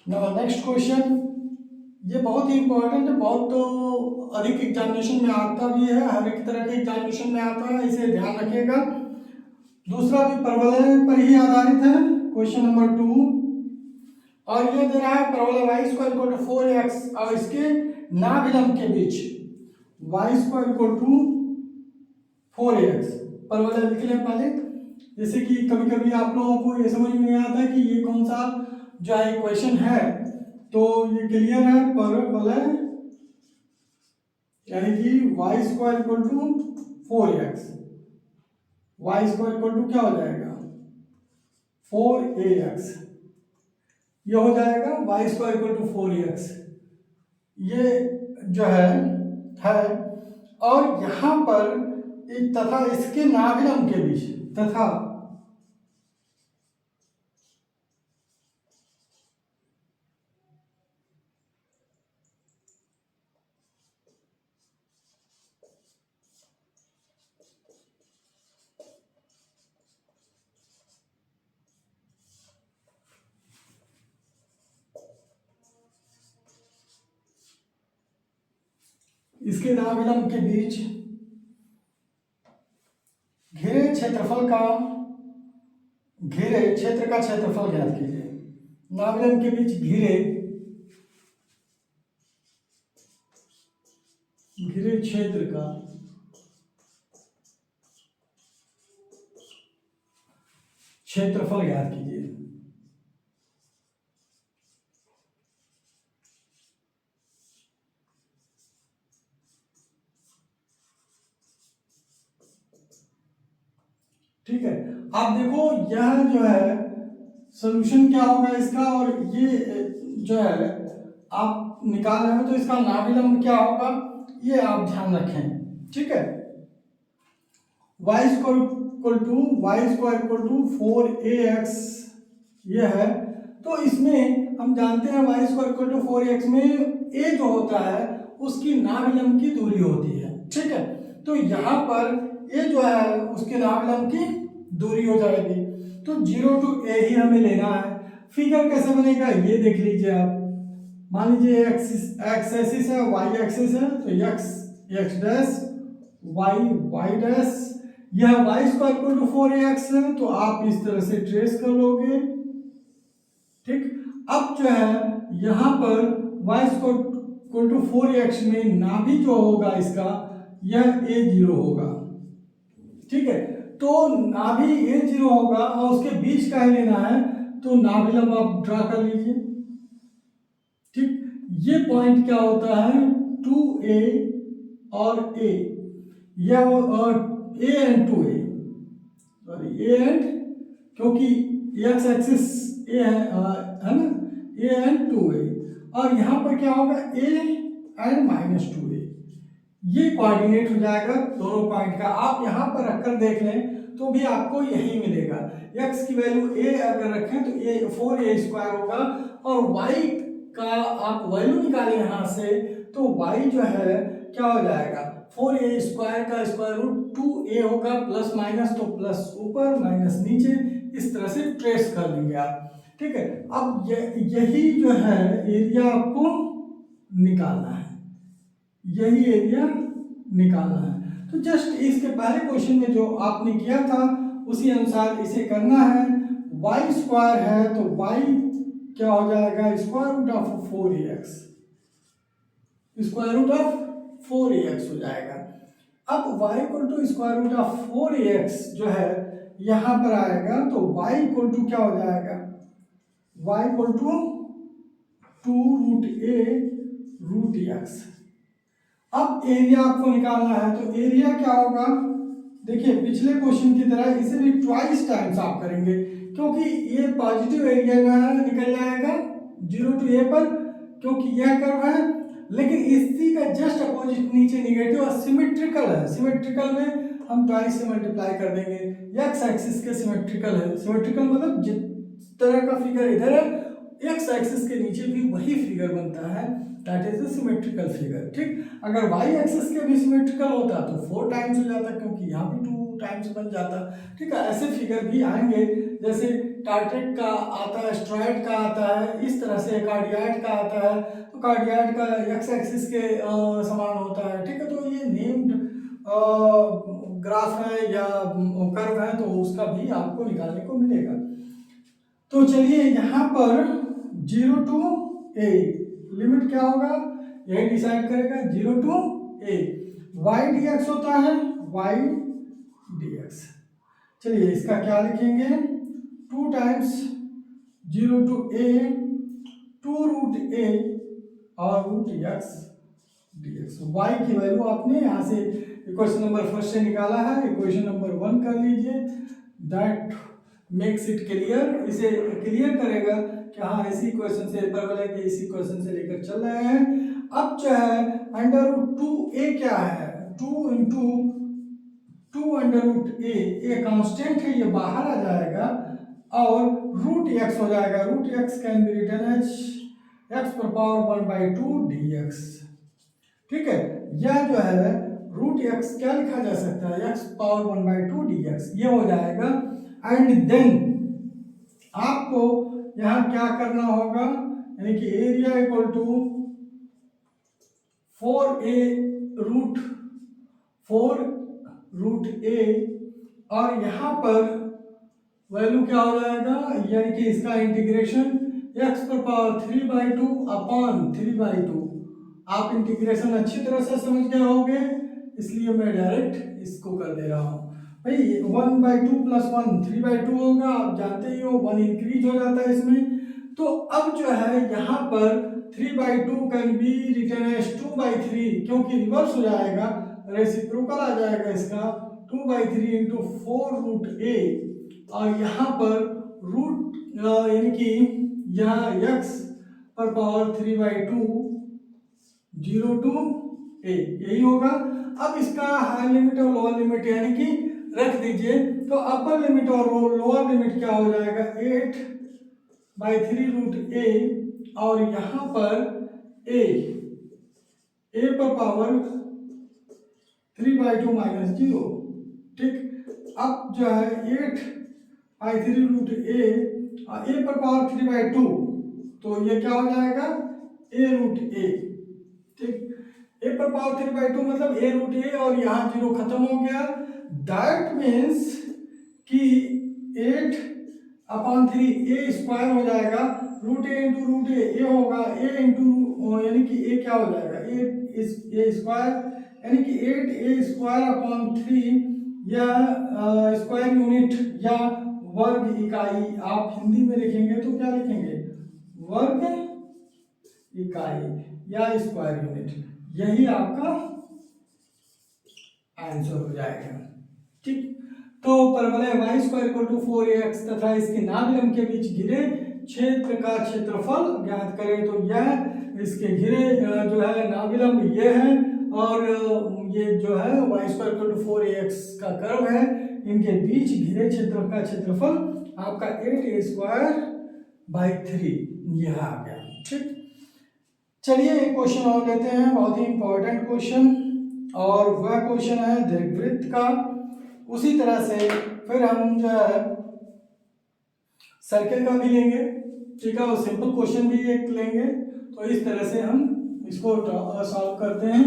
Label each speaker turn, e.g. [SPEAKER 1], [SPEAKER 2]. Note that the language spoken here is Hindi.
[SPEAKER 1] नाउ नेक्स्ट क्वेश्चन, ये बहुत ही इंपॉर्टेंट है, बहुत तो अधिक एग्जामिनेशन में आता भी है, हर एक तरह के एग्जामिनेशन में आता है, इसे ध्यान रखिएगा। दूसरा भी परवलय पर ही आधारित है, क्वेश्चन नंबर 2। और ये दे रहा है परवलय Y square equal to 4x और इसके नाभिलंब के बीच Y square equal to 4x। परवलय लिख लें पहले, जैसे कि कभी कभी आप लोगों को ये समझ में नहीं आता कि ये कौन सा जो है इक्वेशन है, तो ये क्लियर है। परवलय यानी कि Y square equal to 4x, Y square equal to क्या हो जाएगा 4ax, ये हो जाएगा Y square equal to 4x, ये जो है। और यहाँ पर तथा इसके नाभिलंब के बीच तथा इसके नाभिलंब के बीच घेरे क्षेत्र का क्षेत्रफल ज्ञात कीजिए। नाभिलंब के बीच घेरे क्षेत्र का क्षेत्रफल ज्ञात कीजिए। ठीक है, आप देखो यह जो है सॉल्यूशन क्या होगा इसका, और ये जो है आप निकाल रहे हो तो इसका नाभिलंब क्या होगा ये आप ध्यान रखें। ठीक है, Y square equal to 4ax ये है, तो इसमें हम जानते हैं Y square equal to 4ax में a जो होता है उसकी नाभिलंब की दूरी होती है। ठीक है, तो यहाँ पर a जो है उसके नाभिलंब की दूरी हो जाएगी, तो 0 to a ही हमें लेना है। फिगर कैसे बनेगा ये देख लीजिए आप, मान लीजिए एक्स एक्सिस है, वाई एक्सिस है, तो एक्स डैश वाई डैश, यह Y square equal to 4ax है, तो आप इस तरह से ट्रेस कर लोगे। ठीक, अब जो है यहाँ पर Y square equal to 4ax में नाभि जो होगा इसका यह a0 होगा। ठीक है, तो नाभि a0 होगा और उसके बीच का ही लेना है, तो नाभिलंब आप ड्रा कर लीजिए। ठीक, ये पॉइंट क्या होता है 2a और a, यह और a and 2a, sorry a and, क्योंकि x एक्सिस a है ना, a एंड 2a, और यहाँ पर क्या होगा a एंड -2a, ये कोऑर्डिनेट हो जाएगा दोनों पॉइंट का। आप यहाँ पर रखकर देख लें तो भी आपको यही मिलेगा। x की वैल्यू a अगर रखें तो a 4a स्क्वायर होगा, और y का आप वैल्यू निकालें यहाँ से, तो y जो है क्या हो जाएगा 4a स्क्वायर का स्क्वायर रूट 2a होगा, प्लस माइनस तो प्लस ऊपर माइनस नीचे, इस तरह से ट्रेस कर लेंगे आप। ठीक है, अब यही जो है एरिया आपको निकालना है, यही एरिया निकालना है। तो जस्ट इसके पहले क्वेश्चन में जो आपने किया था उसी अनुसार इसे करना है। वाई स्क्वायर है तो वाई क्या हो जाएगा square root of 4ax, square root of 4ax हो जाएगा। अब y equal to square root of 4ax जो है यहाँ पर आएगा, तो y इक्वल टू क्या हो जाएगा y equal to 2 root a root x। अब एरिया आपको निकालना है, तो एरिया क्या होगा, देखिए पिछले क्वेश्चन की तरह इसे भी ट्वाइस टाइम्स आप करेंगे, क्योंकि ये पॉजिटिव एरिया निकल जाएगा 0 to a पर, क्योंकि यह कर्व है, लेकिन इसी का जस्ट अपोजिट नीचे निगेटिव और सिमेट्रिकल है। सिमेट्रिकल में हम ट्वाइस से मल्टीप्लाई कर देंगे, एक्स एक्सिस के सिमेट्रिकल है। सिमेट्रिकल मतलब जिस तरह का फिगर इधर है एक्स एक्सिस के नीचे भी वही फिगर बनता है, that is the symmetrical figure. ठीक, अगर वाई एक्सिस के भी सिमेट्रिकल होता तो 4 टाइम्स हो जाता, क्योंकि यहाँ भी 2 टाइम्स बन जाता। ठीक है, ऐसे फिगर भी आएंगे, जैसे टार्ट्रेट का आता है, स्ट्राइड का आता है, इस तरह से कार्डियाइड का आता है। तो कार्डियाइड का एक्स एक्सिस के समान होता है, ठीक है। तो ये नेम्ड ग्राफ है या कर्व है, तो उसका भी आपको निकालने को मिलेगा। तो चलिए यहाँ पर 0 to a लिमिट क्या होगा, यही डिसाइड करेगा। 0 to a y dx होता है, y dx। चलिए इसका क्या लिखेंगे, 2 times 0 to a 2 root a और रूट x dx। y की वैल्यू आपने यहाँ से इक्वेशन नंबर फर्स्ट से निकाला है, इक्वेशन नंबर 1 कर लीजिए। दैट मेक्स इट क्लियर, इसे क्लियर करेगा कि हाँ इसी इक्वेशन से परवलय के इसी इक्वेशन से लेकर चल रहे हैं। अब जो है अंडर रूट 2a क्या है, 2 into 2 under root A constant है, ये बाहर आ जाएगा और रूट x हो जाएगा। Root x can be written as x पर पावर 1/2 dx, ठीक है। यह जो है रूट x क्या लिखा जा सकता है, x पावर 1/2 dx, ये हो जाएगा। एंड देन आपको यहाँ क्या करना होगा, यानी कि area equal to 4a root a और यहाँ पर वैल्यू क्या हो जाएगा, यानी कि इसका इंटीग्रेशन x पर पावर 3/2 अपॉन 3/2। आप इंटीग्रेशन अच्छी तरह से समझ गए होंगे, इसलिए मैं डायरेक्ट इसको कर दे रहा हूँ। भाई 1/2 + 1 3/2 होगा, आप जानते ही हो 1 इंक्रीज हो जाता है इसमें। तो अब जो है यहाँ पर 3/2 कैन बी रिटन एज 2/3, क्योंकि रिवर्स हो जाएगा, रेसिप्रोकल आ जाएगा इसका, 2/3 इंटू 4 रूट a और यहाँ पर रूट यानी कि यहाँ x पर पावर 3/2 0 to a यही होगा। अब इसका हाई लिमिट और लोअर लिमिट यानी कि रख दीजिए, तो अपर लिमिट और लोअर लिमिट क्या हो जाएगा, 8/3 रूट a और यहाँ पर a पर पावर 3/2 - 0, ठीक। अब जो है 8/3 रूट a और a पर पावर 3/2, तो ये क्या हो जाएगा, a रूट a, ठीक। a पर पावर 3/2 मतलब a रूट a और यहाँ 0 खत्म हो गया। दैट मीन्स कि 8/3 a स्क्वायर हो जाएगा, root a into root a होगा, a इंटू यानी कि a क्या हो जाएगा, a स्क्वायर यानी कि 8a² या स्क्वायर यूनिट या वर्ग इकाई। आप हिंदी में लिखेंगे तो क्या लिखेंगे, वर्ग इकाई या स्क्वायर यूनिट, यही आपका आंसर हो जाएगा, ठीक। तो परवलय y² 4ax तथा इसके नाभिलंब के बीच घिरे क्षेत्र का क्षेत्रफल ज्ञात करें। तो यह इसके घिरे जो है नाभिलंब ये है और ये जो है y² 4ax का कर्व है, इनके बीच घिरे क्षेत्र का क्षेत्रफल आपका 8a² 3 यह आ गया, ठीक। चलिए एक क्वेश्चन और लेते हैं, बहुत ही इंपॉर्टेंट क्वेश्चन, और वह क्वेश्चन है दीर्घवृत्त का। उसी तरह से फिर हम जो है सर्कल का भी लेंगे, ठीक है, और सिंपल क्वेश्चन भी एक लेंगे। तो इस तरह से हम इसको सॉल्व करते हैं।